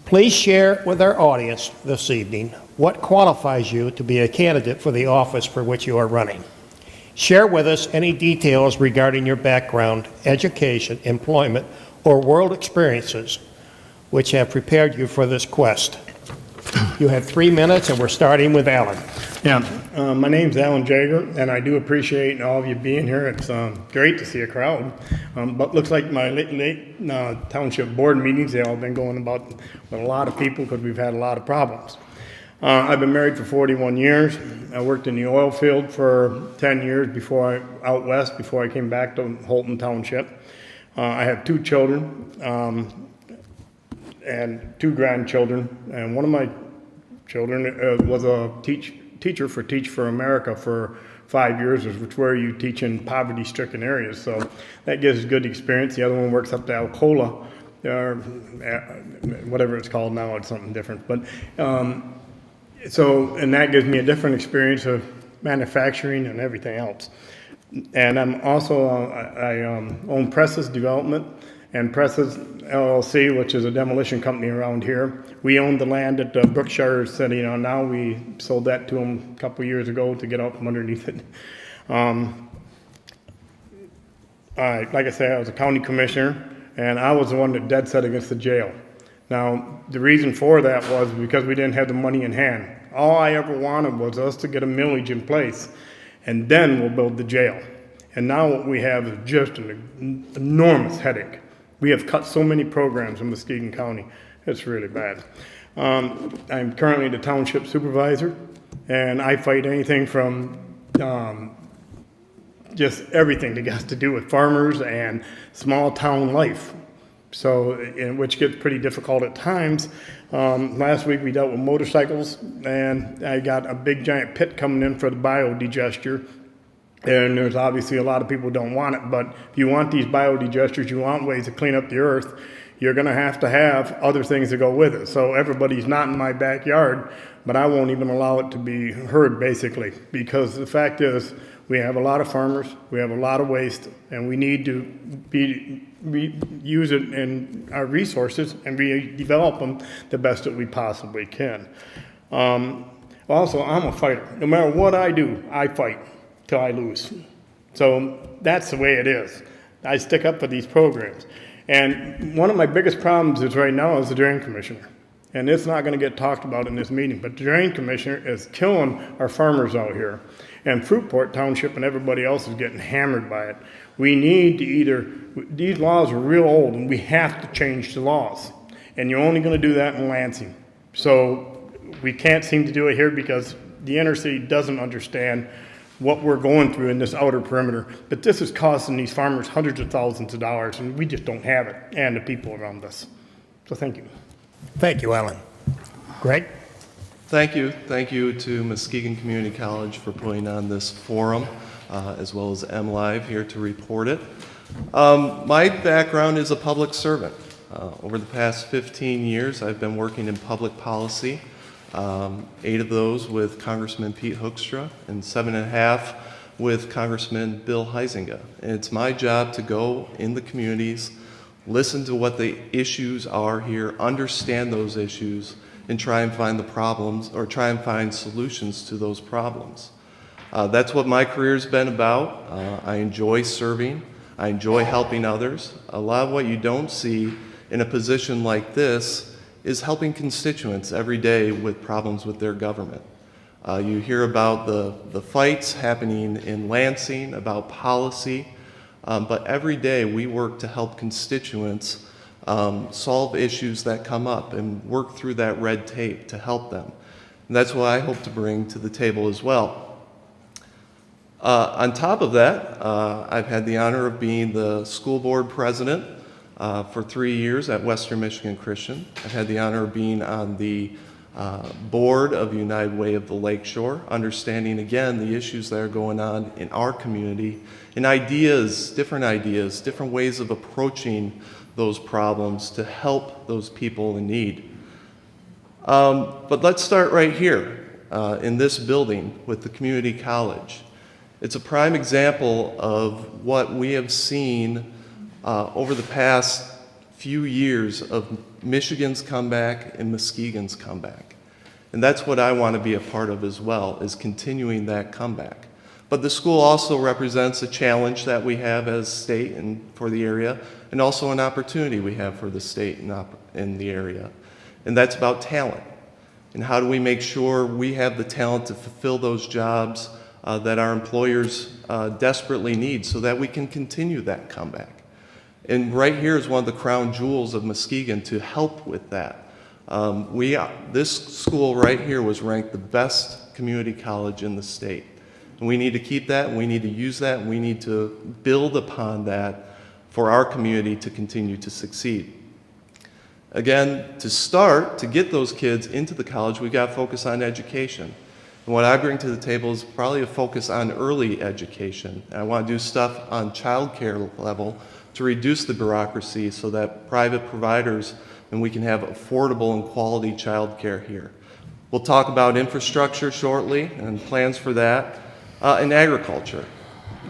Please share with our audience this evening what qualifies you to be a candidate for the office for which you are running. Share with us any details regarding your background, education, employment, or world experiences which have prepared you for this quest. You have 3 minutes, and we're starting with Allan. My name's Allan Jager, and I do appreciate all of you being here. It's great to see a crowd, but looks like my late township board meetings, they all been going about with a lot of people because we've had a lot of problems. I've been married for 41 years. I worked in the oil field for 10 years out west before I came back to Holton Township. I have 2 children and 2 grandchildren, and one of my children was a teacher for Teach for America for 5 years, which is where you teach in poverty-stricken areas. So that gives us good experience. The other one works up to Alcola, or whatever it's called now. It's something different. But and that gives me a different experience of manufacturing and everything else. And I'm also I own Presses Development and Presses LLC, which is a demolition company around here. We own the land that Brookshire is sitting on now. We sold that to them a couple years ago to get out from underneath it. Like I said, I was a county commissioner, and I was the one that dead set against the jail. Now, the reason for that was because we didn't have the money in hand. All I ever wanted was us to get a millage in place, and then we'll build the jail. And now what we have is just an enormous headache. We have cut so many programs in Muskegon County. It's really bad. I'm currently the township supervisor, and I fight anything from just everything that has to do with farmers and small town life. So, which gets pretty difficult at times. Last week we dealt with motorcycles, and I got a big giant pit coming in for the biodigester. And there's obviously a lot of people who don't want it, but if you want these biodigesters, you want ways to clean up the earth, you're going to have other things to go with it. So everybody's not in my backyard, but I won't even allow it to be heard, basically, because the fact is we have a lot of farmers, we have a lot of waste, and we need to use it in our resources and redevelop them the best that we possibly can. Also, I'm a fighter. No matter what I do, I fight till I lose. So that's the way it is. I stick up for these programs. And one of my biggest problems is right now is the drain commissioner. And it's not going to get talked about in this meeting, but the drain commissioner is killing our farmers out here. And Fruitport Township and everybody else is getting hammered by it. We need to these laws are real old, and we have to change the laws. And you're only going to do that in Lansing. So we can't seem to do it here because the inner city doesn't understand what we're going through in this outer perimeter. But this is costing these farmers hundreds of thousands of dollars, and we just don't have it, and the people around us. So thank you. Thank you, Allan. Greg? Thank you. Thank you to Muskegon Community College for putting on this forum, as well as MLive here to report it. My background is a public servant. Over the past 15 years, I've been working in public policy. 8 of those with Congressman Pete Hoekstra and 7.5 with Congressman Bill Huizenga. And it's my job to go in the communities, listen to what the issues are here, understand those issues, and try and find the problems or try and find solutions to those problems. That's what my career's been about. I enjoy serving. I enjoy helping others. A lot of what you don't see in a position like this is helping constituents every day with problems with their government. You hear about the fights happening in Lansing, about policy, but every day we work to help constituents solve issues that come up and work through that red tape to help them. And that's what I hope to bring to the table as well. On top of that, I've had the honor of being the school board president for 3 years at Western Michigan Christian. I've had the honor of being on the board of United Way of the Lakeshore, understanding again the issues that are going on in our community and different ways of approaching those problems to help those people in need. But let's start right here in this building with the community college. It's a prime example of what we have seen over the past few years of Michigan's comeback and Muskegon's comeback. And that's what I want to be a part of as well, is continuing that comeback. But the school also represents a challenge that we have as state and for the area, and also an opportunity we have for the state and in the area. And that's about talent. And how do we make sure we have the talent to fulfill those jobs that our employers desperately need so that we can continue that comeback. And right here is one of the crown jewels of Muskegon to help with that. This school right here was ranked the best community college in the state. And we need to keep that, and we need to use that, and we need to build upon that for our community to continue to succeed. Again, to start, to get those kids into the college, we've got to focus on education. And what I bring to the table is probably a focus on early education. And I want to do stuff on child care level to reduce the bureaucracy so that private providers and we can have affordable and quality child care here. We'll talk about infrastructure shortly and plans for that, and agriculture.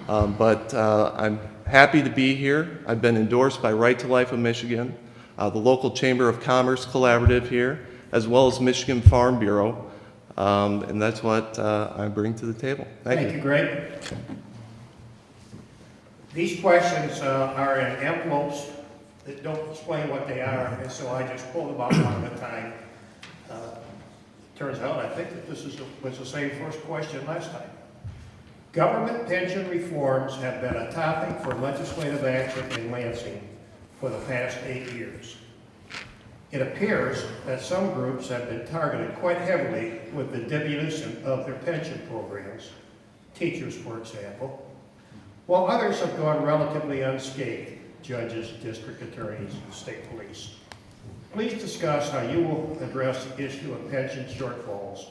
But I'm happy to be here. I've been endorsed by Right to Life of Michigan, the local Chamber of Commerce collaborative here, as well as Michigan Farm Bureau. And that's what I bring to the table. Thank you. Greg. These questions are in envelopes that don't explain what they are, and so I just pulled them out one at a time. Turns out I think that this was the same first question last time. Government pension reforms have been a topic for legislative action in Lansing for the past 8 years. It appears that some groups have been targeted quite heavily with the diminution of their pension programs, teachers, for example, while others have gone relatively unscathed, judges, district attorneys, and state police. Please discuss how you will address the issue of pension shortfalls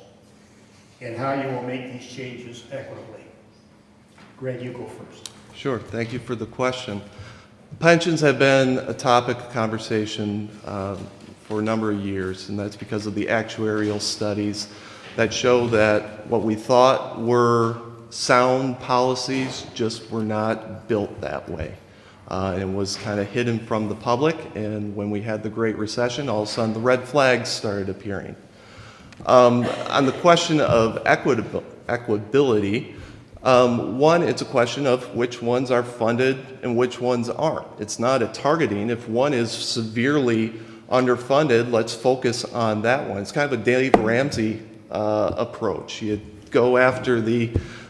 and how you will make these changes equitably. Greg, you go first. Sure, thank you for the question. Pensions have been a topic of conversation for a number of years, and that's because of the actuarial studies that show that what we thought were sound policies just were not built that way. And was kind of hidden from the public, and when we had the Great Recession, all of a sudden the red flags started appearing. On the question of equitability, one, it's a question of which ones are funded and which ones aren't. It's not a targeting. If one is severely underfunded, let's focus on that one. It's kind of a Dave Ramsey approach. You go after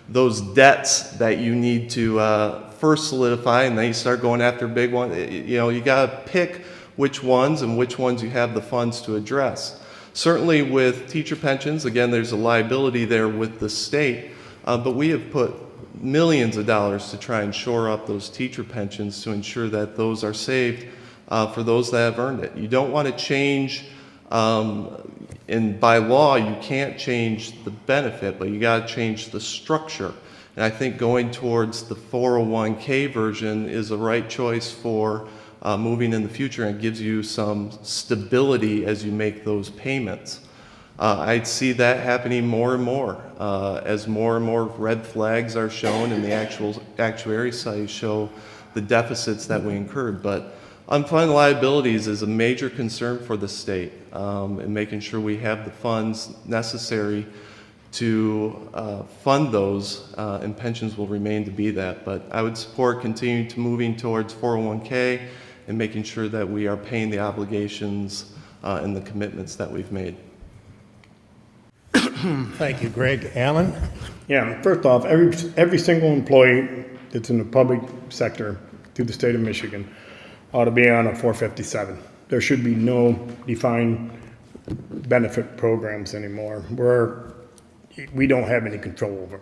those debts that you need to first solidify, and then you start going after big ones. You got to pick which ones and which ones you have the funds to address. Certainly with teacher pensions, again, there's a liability there with the state, but we have put millions of dollars to try and shore up those teacher pensions to ensure that those are saved for those that have earned it. You don't want to change, and by law, you can't change the benefit, but you got to change the structure. And I think going towards the 401k version is the right choice for moving in the future, and gives you some stability as you make those payments. I see that happening more and more as more and more red flags are shown and the actual actuary studies show the deficits that we incurred. But unfunded liabilities is a major concern for the state, and making sure we have the funds necessary to fund those, and pensions will remain to be that. But I would support continuing to moving towards 401k and making sure that we are paying the obligations and the commitments that we've made. Thank you, Greg. Allan? Yeah, first off, every single employee that's in the public sector through the state of Michigan ought to be on a 457. There should be no defined benefit programs anymore where we don't have any control over.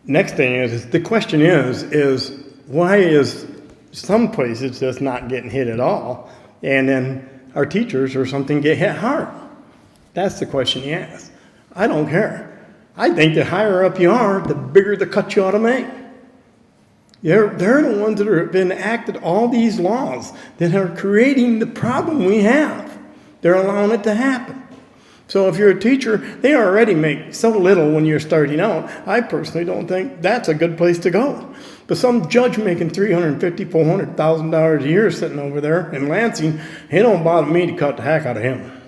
Next thing is the question is why is some places just not getting hit at all, and then our teachers or something get hit hard? That's the question you ask. I don't care. I think the higher up you are, the bigger the cut you ought to make. They're the ones that have been enacted all these laws that are creating the problem we have. They're allowing it to happen. So if you're a teacher, they already make so little when you're starting out. I personally don't think that's a good place to go. But some judge making $350,000, $400,000 a year sitting over there in Lansing, it don't bother me to cut the heck out of him.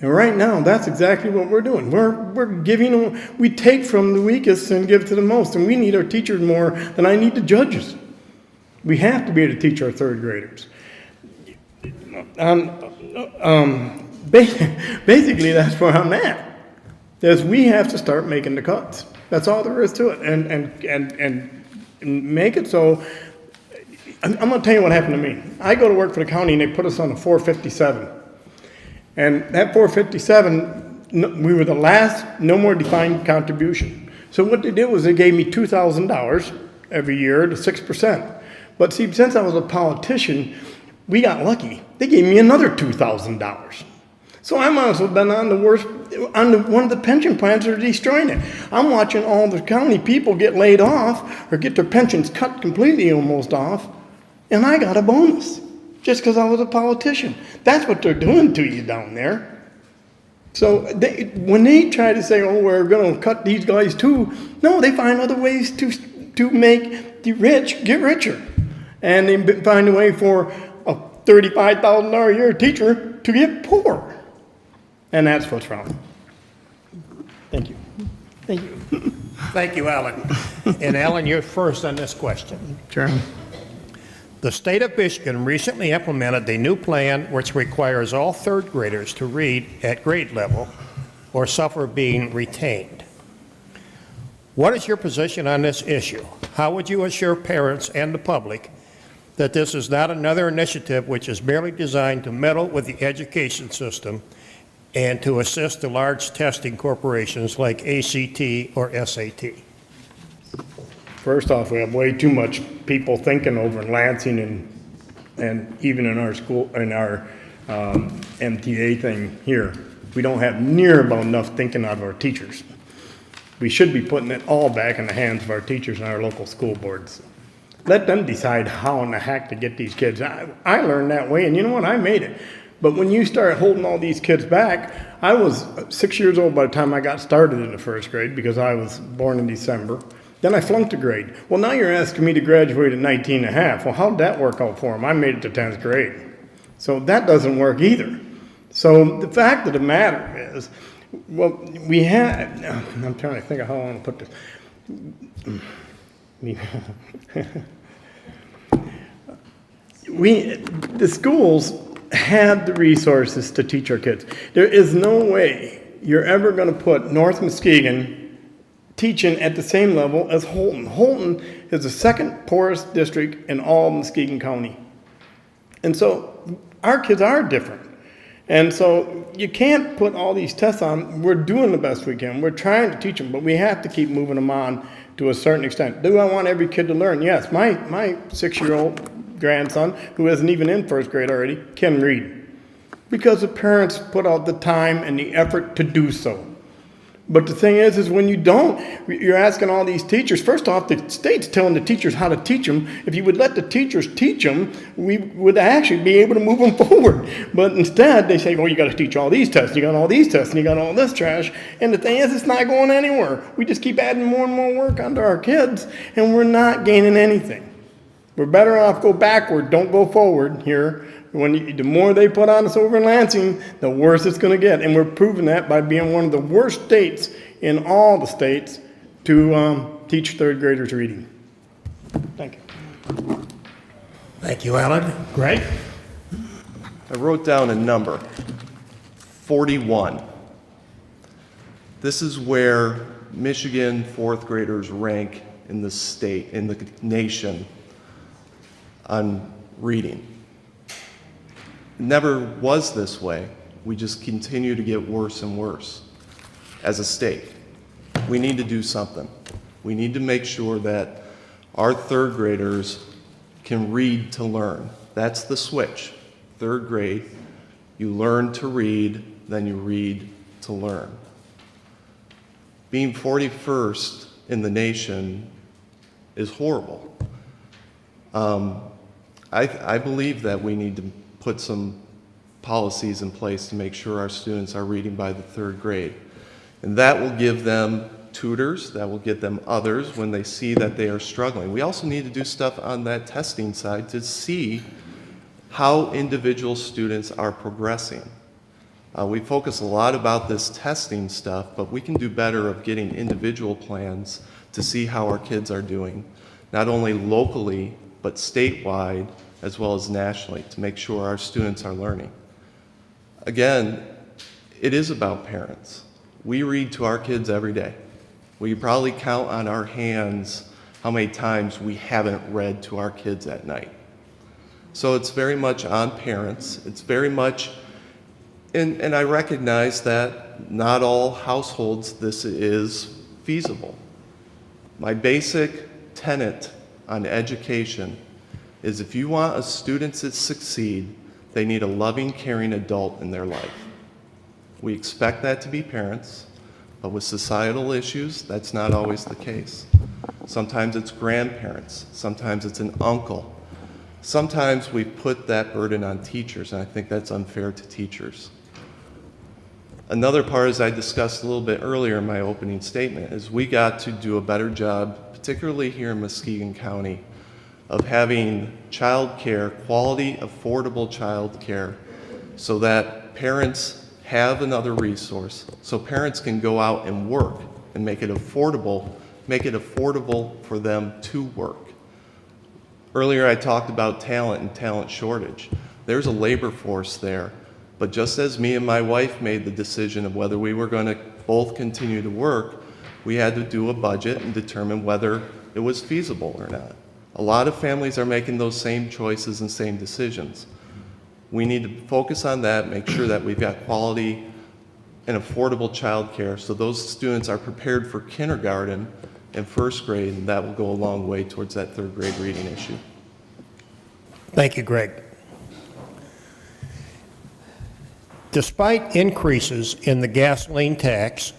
And right now, that's exactly what we're doing. We're giving, we take from the weakest and give to the most. And we need our teachers more than I need the judges. We have to be able to teach our third graders. Basically, that's where I'm at. Is we have to start making the cuts. That's all there is to it. And make it so. I'm going to tell you what happened to me. I go to work for the county and they put us on a 457. And that 457, we were the last, no more defined contribution. So what they did was they gave me $2,000 every year to 6%. But see, since I was a politician, we got lucky. They gave me another $2,000. So I might as well have been on the worst, one of the pension plans that are destroying it. I'm watching all the county people get laid off or get their pensions cut completely almost off, and I got a bonus just because I was a politician. That's what they're doing to you down there. So when they try to say, oh, we're going to cut these guys too, no, they find other ways to make the rich get richer. And they find a way for a $35,000 a year teacher to get poor. And that's what's wrong. Thank you. Thank you. Thank you, Allan. And Allan, you're first on this question. Sure. The state of Michigan recently implemented a new plan which requires all third graders to read at grade level or suffer being retained. What is your position on this issue? How would you assure parents and the public that this is not another initiative which is merely designed to meddle with the education system and to assist the large testing corporations like ACT or SAT? First off, we have way too much people thinking over in Lansing and even in our school, in our MTA thing here. We don't have near about enough thinking out of our teachers. We should be putting it all back in the hands of our teachers and our local school boards. Let them decide how in the heck to get these kids. I learned that way, and you know what? I made it. But when you start holding all these kids back, I was 6 years old by the time I got started in the first grade because I was born in December. Then I flunked a grade. Well, now you're asking me to graduate at 19 and a half. Well, how'd that work out for them? I made it to 10th grade. So that doesn't work either. So the fact of the matter is, well, we had, I'm trying to think of how I want to put this. The schools had the resources to teach our kids. There is no way you're ever going to put North Muskegon teaching at the same level as Holton. Holton is the second poorest district in all Muskegon County. And so our kids are different. And so you can't put all these tests on. We're doing the best we can. We're trying to teach them, but we have to keep moving them on to a certain extent. Do I want every kid to learn? Yes. My 6-year-old grandson, who isn't even in first grade already, can read because the parents put out the time and the effort to do so. But the thing is when you don't, you're asking all these teachers. First off, the state's telling the teachers how to teach them. If you would let the teachers teach them, we would actually be able to move them forward. But instead, they say, well, you got to teach all these tests. You got all these tests, and you got all this trash. And the thing is, it's not going anywhere. We just keep adding more and more work onto our kids, and we're not gaining anything. We're better off go backward, don't go forward here. The more they put on us over in Lansing, the worse it's going to get. And we're proving that by being one of the worst states in all the states to teach third graders reading. Thank you. Thank you, Allan. Greg? I wrote down a number, 41. This is where Michigan fourth graders rank in the state, in the nation, on reading. It never was this way. We just continue to get worse and worse as a state. We need to do something. We need to make sure that our third graders can read to learn. That's the switch. Third grade, you learn to read, then you read to learn. Being 41st in the nation is horrible. I believe that we need to put some policies in place to make sure our students are reading by the 3rd grade. And that will give them tutors, that will get them others when they see that they are struggling. We also need to do stuff on that testing side to see how individual students are progressing. We focus a lot about this testing stuff, but we can do better of getting individual plans to see how our kids are doing, not only locally, but statewide, as well as nationally, to make sure our students are learning. Again, it is about parents. We read to our kids every day. We probably count on our hands how many times we haven't read to our kids at night. So it's very much on parents. It's very much, and I recognize that not all households this is feasible. My basic tenet on education is if you want a student to succeed, they need a loving, caring adult in their life. We expect that to be parents, but with societal issues, that's not always the case. Sometimes it's grandparents, sometimes it's an uncle. Sometimes we put that burden on teachers, and I think that's unfair to teachers. Another part, as I discussed a little bit earlier in my opening statement, is we got to do a better job, particularly here in Muskegon County, of having child care, quality, affordable child care, so that parents have another resource, so parents can go out and work and make it affordable for them to work. Earlier I talked about talent and talent shortage. There's a labor force there, but just as me and my wife made the decision of whether we were going to both continue to work, we had to do a budget and determine whether it was feasible or not. A lot of families are making those same choices and same decisions. We need to focus on that, make sure that we've got quality and affordable child care so those students are prepared for kindergarten and 1st grade, and that will go a long way towards that 3rd grade reading issue. Thank you, Greg. Despite increases in the gasoline tax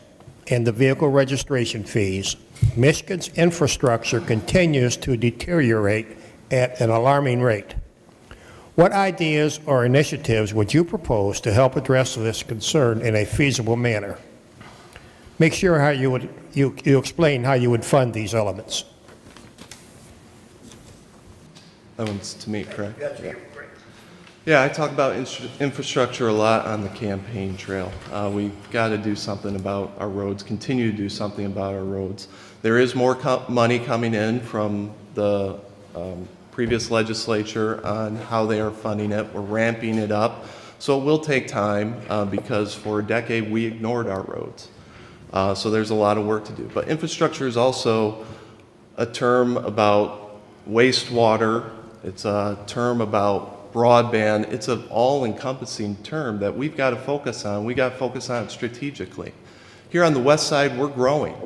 and the vehicle registration fees, Michigan's infrastructure continues to deteriorate at an alarming rate. What ideas or initiatives would you propose to help address this concern in a feasible manner? Make sure how you explain how you would fund these elements. That one's to me, correct? Yeah, I talk about infrastructure a lot on the campaign trail. We've got to do something about our roads, continue to do something about our roads. There is more money coming in from the previous legislature on how they are funding it. We're ramping it up. So it will take time because for a decade we ignored our roads. So there's a lot of work to do. But infrastructure is also a term about wastewater. It's a term about broadband. It's an all-encompassing term that we've got to focus on. We've got to focus on it strategically. Here on the west side, we're growing.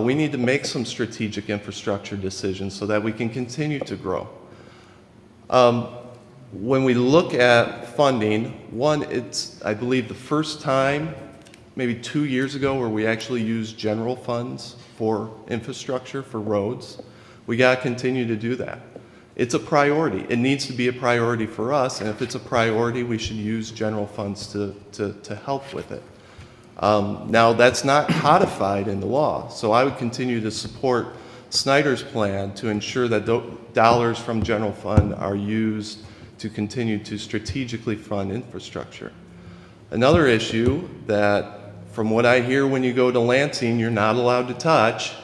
We need to make some strategic infrastructure decisions so that we can continue to grow. When we look at funding, one, it's, I believe, the first time, maybe 2 years ago, where we actually used general funds for infrastructure, for roads. We got to continue to do that. It's a priority. It needs to be a priority for us, and if it's a priority, we should use general funds to help with it. Now, that's not codified in the law, so I would continue to support Snyder's plan to ensure that dollars from general fund are used to continue to strategically fund infrastructure. Another issue that, from what I hear when you go to Lansing, you're not allowed to touch,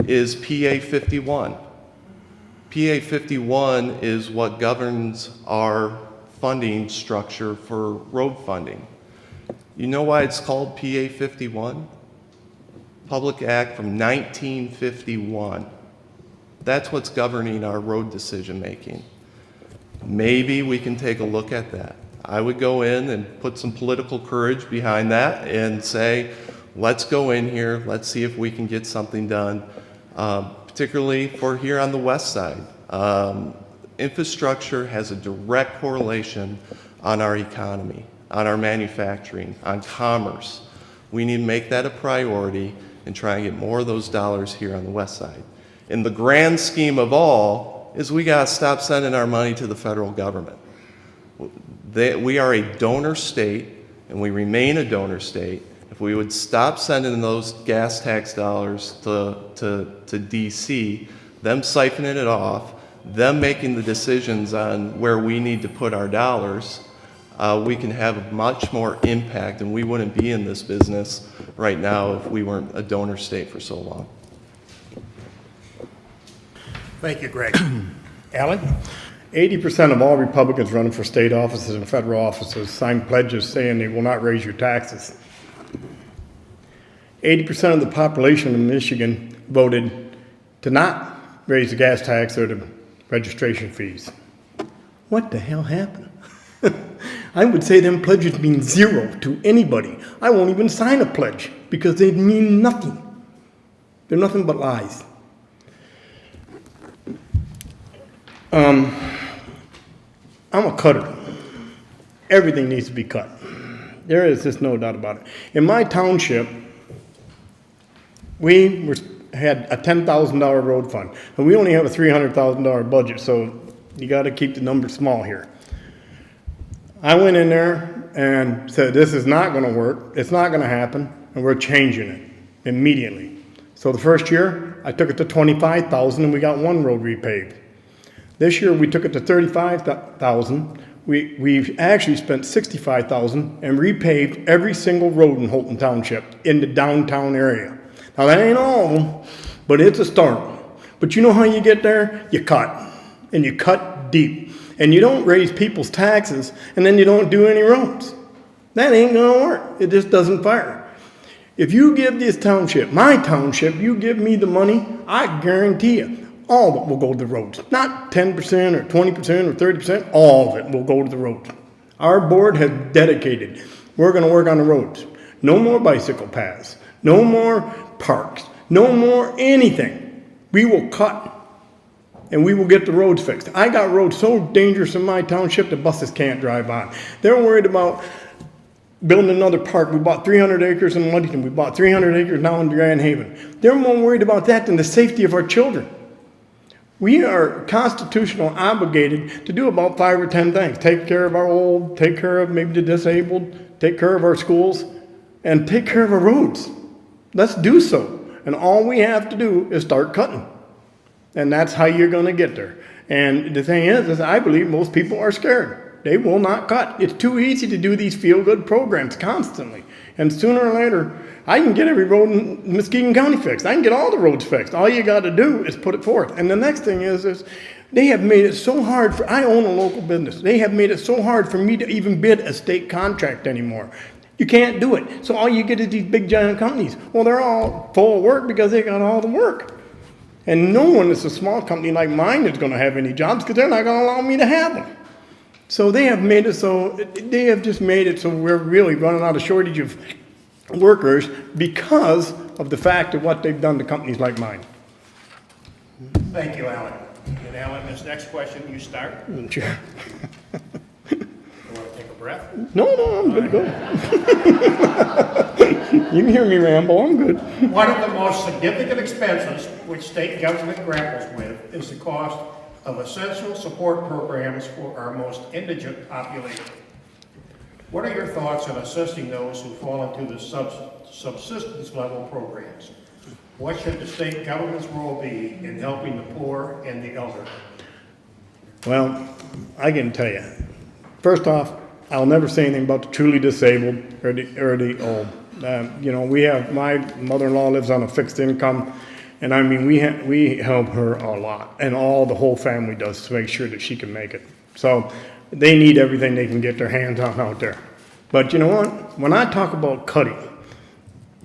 is PA 51. PA 51 is what governs our funding structure for road funding. You know why it's called PA 51? Public Act from 1951. That's what's governing our road decision making. Maybe we can take a look at that. I would go in and put some political courage behind that and say, let's go in here, let's see if we can get something done, particularly for here on the west side. Infrastructure has a direct correlation on our economy, on our manufacturing, on commerce. We need to make that a priority and try and get more of those dollars here on the west side. In the grand scheme of all is we got to stop sending our money to the federal government. We are a donor state, and we remain a donor state. If we would stop sending those gas tax dollars to DC, them siphoning it off, them making the decisions on where we need to put our dollars, we can have much more impact, and we wouldn't be in this business right now if we weren't a donor state for so long. Thank you, Greg. Allan? 80% of all Republicans running for state offices and federal offices signed pledges saying they will not raise your taxes. 80% of the population of Michigan voted to not raise the gas tax or the registration fees. What the hell happened? I would say them pledges mean zero to anybody. I won't even sign a pledge because they mean nothing. They're nothing but lies. I'm a cutter. Everything needs to be cut. There is just no doubt about it. In my township, we had a $10,000 road fund, and we only have a $300,000 budget, so you got to keep the numbers small here. I went in there and said, this is not going to work, it's not going to happen, and we're changing it immediately. So the first year, I took it to $25,000 and we got one road repaved. This year, we took it to $35,000. We've actually spent $65,000 and repaved every single road in Holton Township in the downtown area. Now that ain't all of them, but it's a start. But you know how you get there? You cut, and you cut deep. And you don't raise people's taxes, and then you don't do any roads. That ain't gonna work. It just doesn't fire. If you give this township, my township, you give me the money, I guarantee you, all of it will go to the roads. Not 10% or 20% or 30%, all of it will go to the roads. Our board has dedicated, we're gonna work on the roads. No more bicycle paths, no more parks, no more anything. We will cut, and we will get the roads fixed. I got roads so dangerous in my township the buses can't drive on. They're worried about building another park. We bought 300 acres in Ludington. We bought 300 acres now in Grand Haven. They're more worried about that than the safety of our children. We are constitutional obligated to do about 5 or 10 things. Take care of our old, take care of maybe the disabled, take care of our schools, and take care of our roads. Let's do so. And all we have to do is start cutting. And that's how you're going to get there. And the thing is I believe most people are scared. They will not cut. It's too easy to do these feel-good programs constantly. And sooner or later, I can get every road in Muskegon County fixed. I can get all the roads fixed. All you got to do is put it forth. And the next thing is they have made it so hard for, I own a local business. They have made it so hard for me to even bid a state contract anymore. You can't do it. So all you get is these big giant companies. Well, they're all full of work because they got all the work. And no one that's a small company like mine is going to have any jobs because they're not going to allow me to have them. So they have made it so, they have just made it so we're really running out of shortage of workers because of the fact of what they've done to companies like mine. Thank you, Allan. And Allan, this next question, you start. Sure. You want to take a breath? No, I'm good to go. You can hear me ramble, I'm good. One of the most significant expenses which state government grapples with is the cost of essential support programs for our most indigent population. What are your thoughts on assisting those who fall into the subsistence level programs? What should the state government's role be in helping the poor and the elderly? Well, I can tell you. First off, I'll never say anything about the truly disabled or the old. We have, my mother-in-law lives on a fixed income, and I mean, we help her a lot, and the whole family does to make sure that she can make it. So they need everything they can get their hands on out there. But you know what? When I talk about cutting,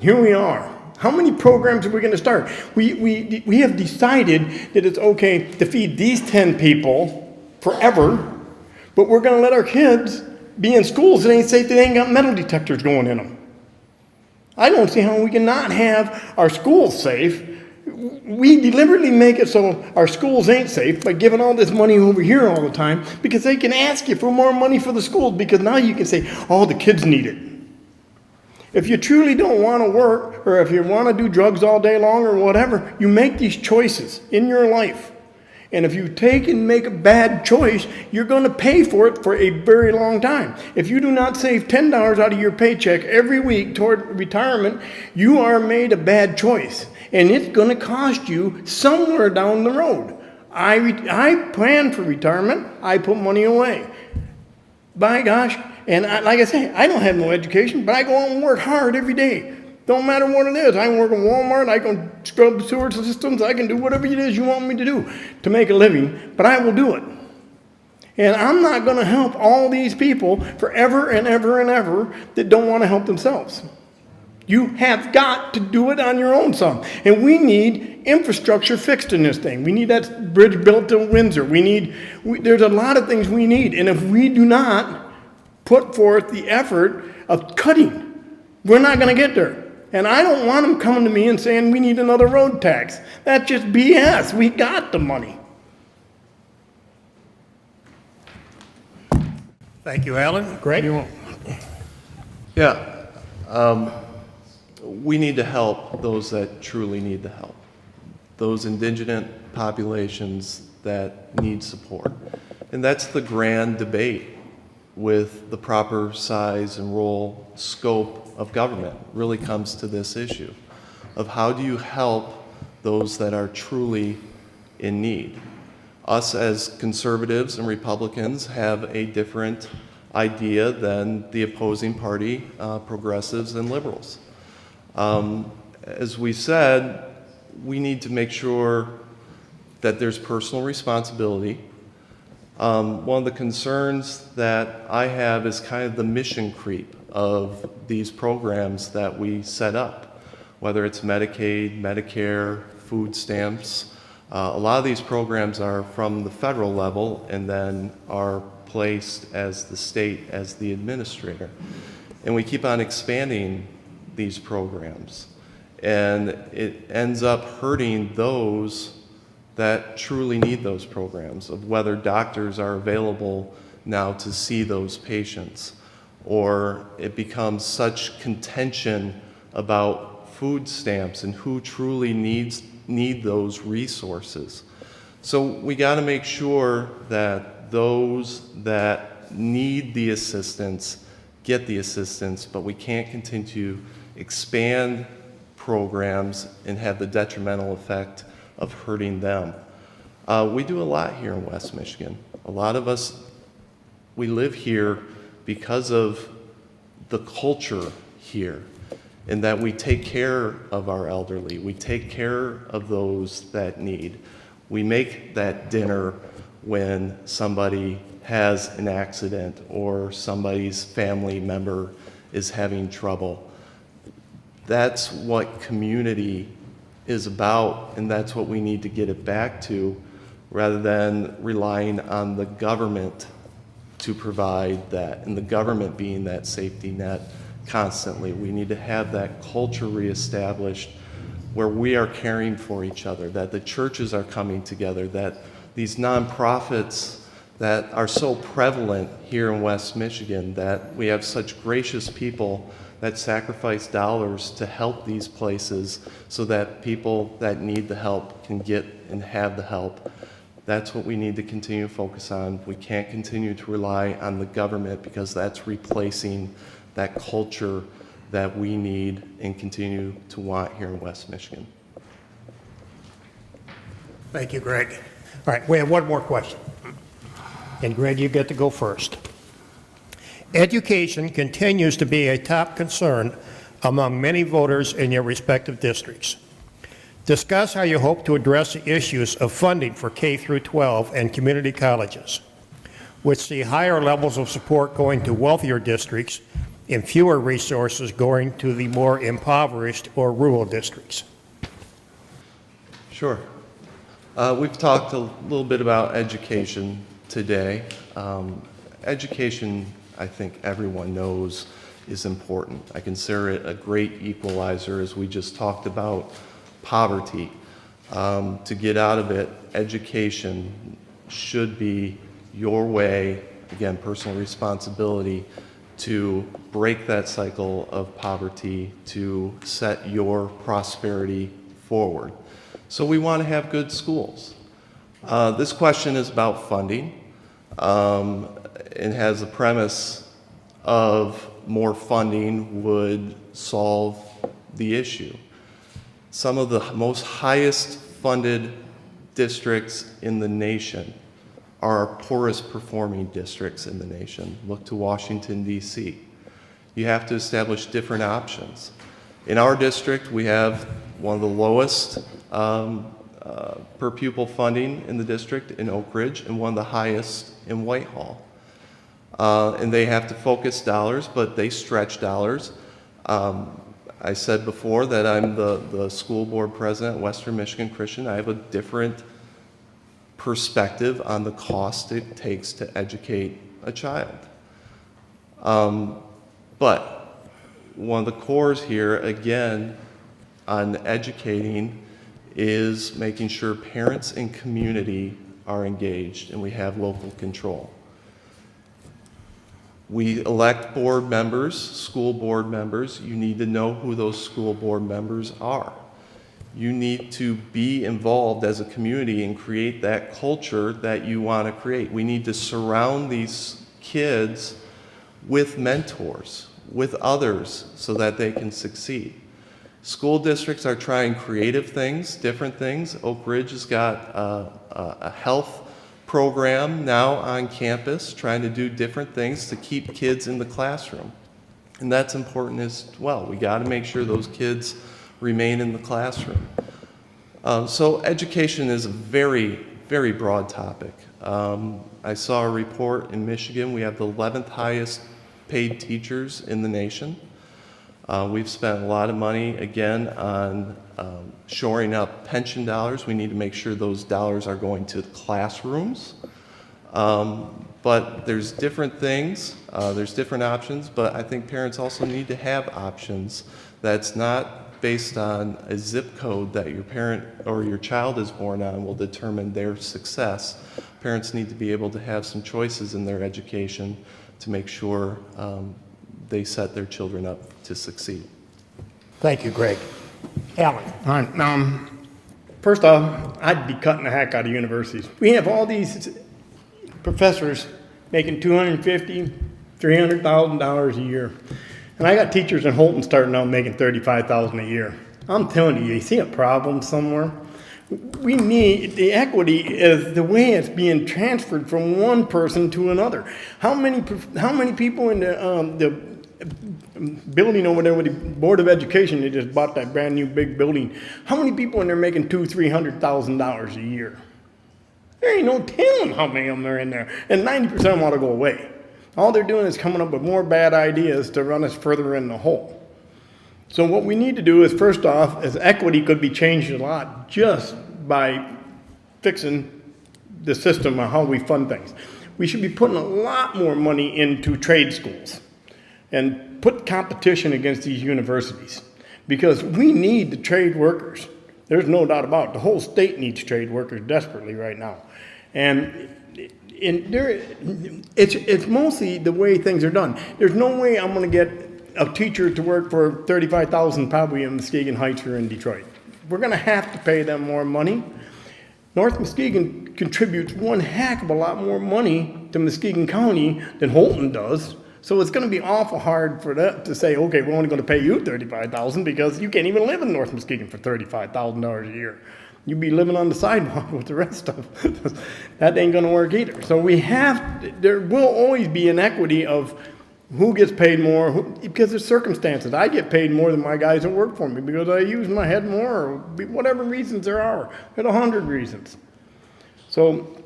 here we are. How many programs are we going to start? We have decided that it's okay to feed these 10 people forever, but we're going to let our kids be in schools that ain't safe, that ain't got metal detectors going in them. I don't see how we can not have our schools safe. We deliberately make it so our schools ain't safe by giving all this money over here all the time because they can ask you for more money for the schools because now you can say, oh, the kids need it. If you truly don't want to work or if you want to do drugs all day long or whatever, you make these choices in your life. And if you take and make a bad choice, you're going to pay for it for a very long time. If you do not save $10 out of your paycheck every week toward retirement, you are made a bad choice. And it's going to cost you somewhere down the road. I plan for retirement. I put money away. By gosh, and like I say, I don't have no education, but I go out and work hard every day. Don't matter what it is. I can work in Walmart, I can scrub the sewer systems, I can do whatever it is you want me to do to make a living, but I will do it. And I'm not going to help all these people forever and ever and ever that don't want to help themselves. You have got to do it on your own, son. And we need infrastructure fixed in this thing. We need that bridge built to Windsor. There's a lot of things we need. And if we do not put forth the effort of cutting, we're not going to get there. And I don't want them coming to me and saying we need another road tax. That's just BS. We got the money. Thank you, Allan. Greg? Yeah. We need to help those that truly need the help, those indigent populations that need support. And that's the grand debate with the proper size and role, scope of government really comes to this issue of how do you help those that are truly in need. Us as conservatives and Republicans have a different idea than the opposing party, progressives and liberals. As we said, we need to make sure that there's personal responsibility. One of the concerns that I have is kind of the mission creep of these programs that we set up, whether it's Medicaid, Medicare, food stamps. A lot of these programs are from the federal level and then are placed as the state as the administrator. And we keep on expanding these programs. And it ends up hurting those that truly need those programs, of whether doctors are available now to see those patients, or it becomes such contention about food stamps and who truly need those resources. So we got to make sure that those that need the assistance get the assistance, but we can't continue to expand programs and have the detrimental effect of hurting them. We do a lot here in West Michigan. A lot of us, we live here because of the culture here, in that we take care of our elderly. We take care of those that need. We make that dinner when somebody has an accident or somebody's family member is having trouble. That's what community is about, and that's what we need to get it back to, rather than relying on the government to provide that, and the government being that safety net constantly. We need to have that culture reestablished where we are caring for each other, that the churches are coming together, that these nonprofits that are so prevalent here in West Michigan, that we have such gracious people that sacrifice dollars to help these places so that people that need the help can get and have the help. That's what we need to continue to focus on. We can't continue to rely on the government, because that's replacing that culture that we need and continue to want here in West Michigan. Thank you, Greg. All right, we have one more question. And Greg, you get to go first. Education continues to be a top concern among many voters in your respective districts. Discuss how you hope to address the issues of funding for K through 12 and community colleges, which see higher levels of support going to wealthier districts and fewer resources going to the more impoverished or rural districts. Sure. We've talked a little bit about education today. Education, I think everyone knows, is important. I consider it a great equalizer, as we just talked about poverty. To get out of it, education should be your way, again, personal responsibility, to break that cycle of poverty, to set your prosperity forward. So we want to have good schools. This question is about funding. It has a premise of more funding would solve the issue. Some of the most highest funded districts in the nation are our poorest performing districts in the nation. Look to Washington, D.C. You have to establish different options. In our district, we have one of the lowest per pupil funding in the district in Oak Ridge and one of the highest in Whitehall. And they have to focus dollars, but they stretch dollars. I said before that I'm the school board president at Western Michigan Christian. I have a different perspective on the cost it takes to educate a child. But one of the cores here, again, on educating is making sure parents and community are engaged and we have local control. We elect board members, school board members. You need to know who those school board members are. You need to be involved as a community and create that culture that you want to create. We need to surround these kids with mentors, with others, so that they can succeed. School districts are trying creative things, different things. Oak Ridge has got a health program now on campus, trying to do different things to keep kids in the classroom. And that's important as well. We got to make sure those kids remain in the classroom. So education is a very, very broad topic. I saw a report in Michigan. We have the 11th highest paid teachers in the nation. We've spent a lot of money, again, on shoring up pension dollars. We need to make sure those dollars are going to classrooms. But there's different things, there's different options, but I think parents also need to have options that's not based on a zip code that your parent or your child is born on will determine their success. Parents need to be able to have some choices in their education to make sure they set their children up to succeed. Thank you, Greg. Allan. All right. First off, I'd be cutting the heck out of universities. We have all these professors making $250,000, $300,000 a year. And I got teachers in Holton starting out making $35,000 a year. I'm telling you, you see a problem somewhere? We need, the equity is the way it's being transferred from one person to another. How many people in the building over there with the Board of Education, they just bought that brand new big building. How many people in there making $200,000-$300,000 a year? There ain't no telling how many of them are in there. And 90% of them want to go away. All they're doing is coming up with more bad ideas to run us further in the hole. So what we need to do is, first off, is equity could be changed a lot just by fixing the system of how we fund things. We should be putting a lot more money into trade schools and put competition against these universities, because we need the trade workers. There's no doubt about it. The whole state needs trade workers desperately right now. And it's mostly the way things are done. There's no way I'm going to get a teacher to work for $35,000 probably in Muskegon Heights or in Detroit. We're going to have to pay them more money. North Muskegon contributes one heck of a lot more money to Muskegon County than Holton does. So it's going to be awful hard for that to say, okay, we're only going to pay you $35,000 because you can't even live in North Muskegon for $35,000 a year. You'd be living on the sidewalk with the rest of them. That ain't going to work either. So there will always be inequity of who gets paid more, because of circumstances. I get paid more than my guys that work for me because I use my head more, or whatever reasons there are. There's 100 reasons. So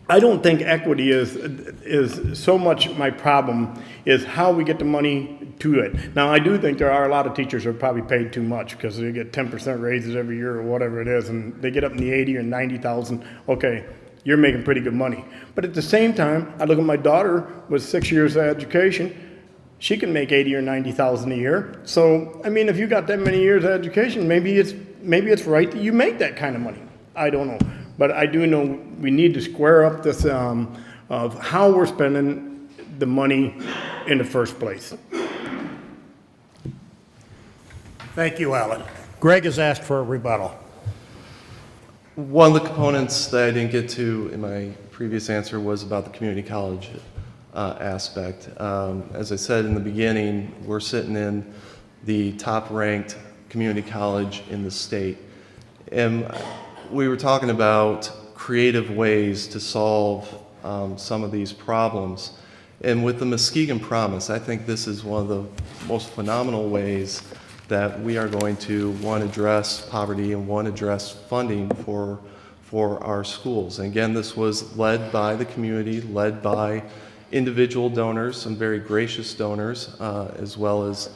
I don't think equity is so much my problem, is how we get the money to it. Now, I do think there are a lot of teachers who are probably paid too much because they get 10% raises every year or whatever it is, and they get up in the 80 or 90,000. Okay, you're making pretty good money. But at the same time, I look at my daughter with 6 years of education. She can make 80 or 90,000 a year. So, I mean, if you got that many years of education, maybe it's right that you make that kind of money. I don't know. But I do know we need to square up this of how we're spending the money in the first place. Thank you, Allan. Greg has asked for a rebuttal. One of the components that I didn't get to in my previous answer was about the community college aspect. As I said in the beginning, we're sitting in the top-ranked community college in the state. And we were talking about creative ways to solve some of these problems. And with the Muskegon Promise, I think this is one of the most phenomenal ways that we are going to, one, address poverty and one, address funding for our schools. And again, this was led by the community, led by individual donors, some very gracious donors, as well as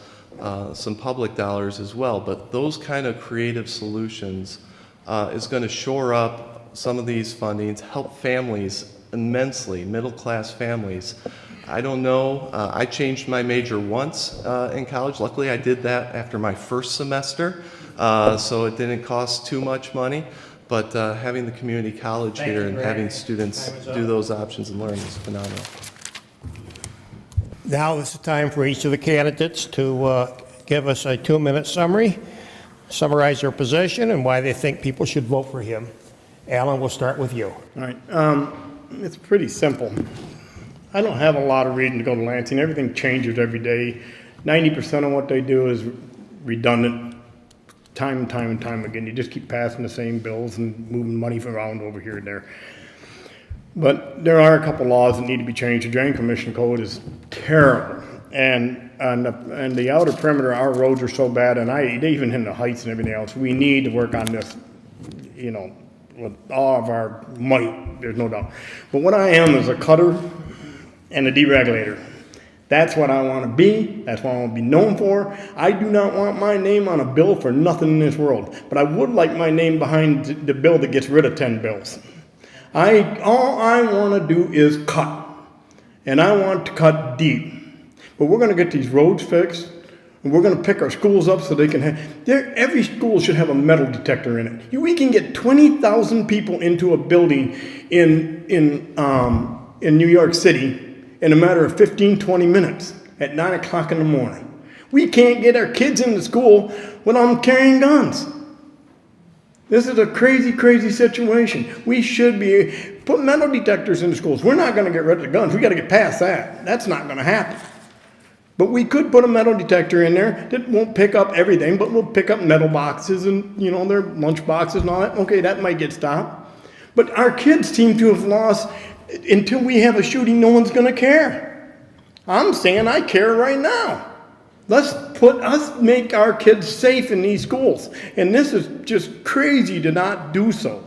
some public dollars as well. But those kind of creative solutions is going to shore up some of these fundings, help families immensely, middle-class families. I don't know, I changed my major once in college. Luckily, I did that after my first semester, so it didn't cost too much money. But having the community college here and having students do those options and learn is phenomenal. Now this is time for each of the candidates to give us a 2-minute summary, summarize their position and why they think people should vote for him. Allan, we'll start with you. All right, it's pretty simple. I don't have a lot of reason to go to Lansing. Everything changes every day. 90% of what they do is redundant, time and time and time again. You just keep passing the same bills and moving money around over here and there. But there are a couple laws that need to be changed. The Drain Commission Code is terrible. And the outer perimeter, our roads are so bad, and they even in the heights and everything else. We need to work on this, you know, with all of our might, there's no doubt. But what I am is a cutter and a deregulator. That's what I want to be. That's what I want to be known for. I do not want my name on a bill for nothing in this world. But I would like my name behind the bill that gets rid of 10 bills. All I want to do is cut. And I want to cut deep. But we're going to get these roads fixed. And we're going to pick our schools up so they can have... Every school should have a metal detector in it. We can get 20,000 people into a building in New York City in a matter of 15, 20 minutes at 9 o'clock in the morning. We can't get our kids into school without them carrying guns. This is a crazy, crazy situation. We should put metal detectors in the schools. We're not going to get rid of the guns. We got to get past that. That's not going to happen. But we could put a metal detector in there that won't pick up everything, but will pick up metal boxes and, you know, their lunch boxes and all that. Okay, that might get stopped. But our kids seem to have lost... Until we have a shooting, no one's going to care. I'm saying I care right now. Let's make our kids safe in these schools. And this is just crazy to not do so.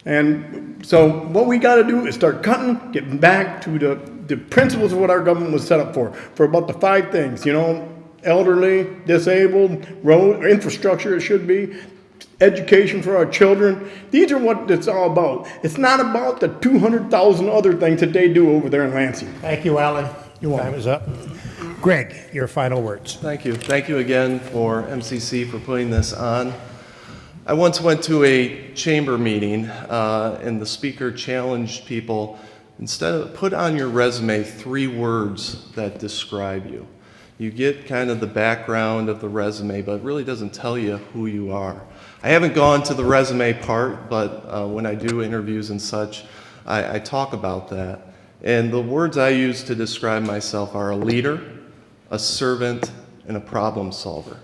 And so what we got to do is start cutting, getting back to the principles of what our government was set up for about the 5 things, you know, elderly, disabled, road, infrastructure it should be, education for our children. These are what it's all about. It's not about the 200,000 other things that they do over there in Lansing. Thank you, Allan. Your time is up. Greg, your final words. Thank you. Thank you again for MCC for putting this on. I once went to a chamber meeting and the speaker challenged people, instead of put on your resume 3 words that describe you. You get kind of the background of the resume, but it really doesn't tell you who you are. I haven't gone to the resume part, but when I do interviews and such, I talk about that. And the words I use to describe myself are a leader, a servant, and a problem solver.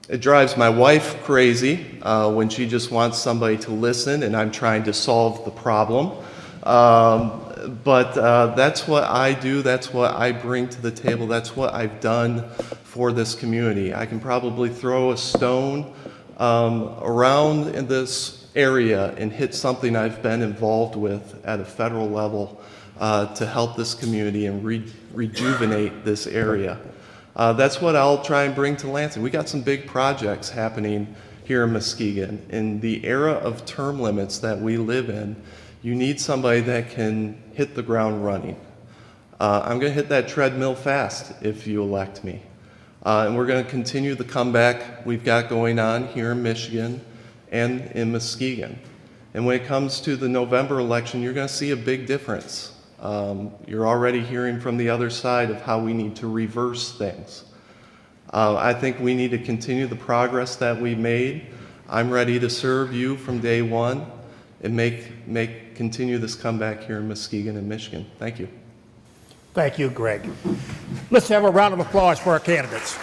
It drives my wife crazy when she just wants somebody to listen and I'm trying to solve the problem. But that's what I do, that's what I bring to the table, that's what I've done for this community. I can probably throw a stone around in this area and hit something I've been involved with at a federal level to help this community and rejuvenate this area. That's what I'll try and bring to Lansing. We got some big projects happening here in Muskegon. In the era of term limits that we live in, you need somebody that can hit the ground running. I'm going to hit that treadmill fast if you elect me. And we're going to continue the comeback we've got going on here in Michigan and in Muskegon. And when it comes to the November election, you're going to see a big difference. You're already hearing from the other side of how we need to reverse things. I think we need to continue the progress that we made. I'm ready to serve you from day one and continue this comeback here in Muskegon and Michigan. Thank you. Thank you, Greg. Let's have a round of applause for our candidates.